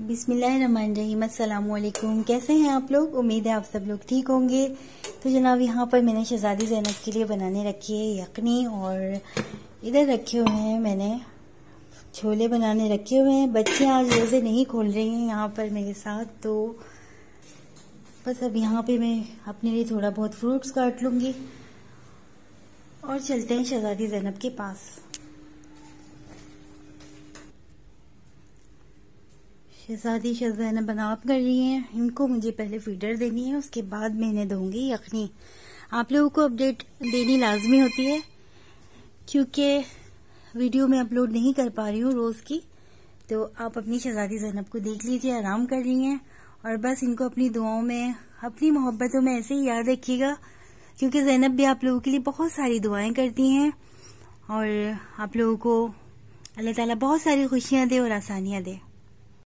बिस्मिल्लाहिर्रहमानिर्रहीम। अस्सलामुअलैकुम। कैसे हैं आप लोग? उम्मीद है आप सब लोग ठीक होंगे। तो जनाब यहाँ पर मैंने शहजादी ज़ैनब के लिए बनाने रखी है यखनी, और इधर रखे हुए हैं मैंने छोले बनाने रखे हुए हैं। बच्चे आज रोज़े नहीं खोल रही हैं यहाँ पर मेरे साथ, तो बस अब यहाँ पे मैं अपने लिए थोड़ा बहुत फ्रूट्स काट लूँगी और चलते हैं शहजादी ज़ैनब के पास। शहजादी ज़ैनब बनावट कर रही हैं। इनको मुझे पहले फीडर देनी है, उसके बाद मैं इन्हें दूंगी यखनी। आप लोगों को अपडेट देनी लाजमी होती है क्योंकि वीडियो में अपलोड नहीं कर पा रही हूँ रोज़ की। तो आप अपनी शहजादी ज़ैनब को देख लीजिए, आराम कर रही हैं, और बस इनको अपनी दुआओं में, अपनी मोहब्बतों में ऐसे ही याद रखिएगा क्योंकि ज़ैनब भी आप लोगों के लिए बहुत सारी दुआएं करती हैं, और आप लोगों को अल्लाह ताला बहुत सारी खुशियाँ दे और आसानियाँ दे।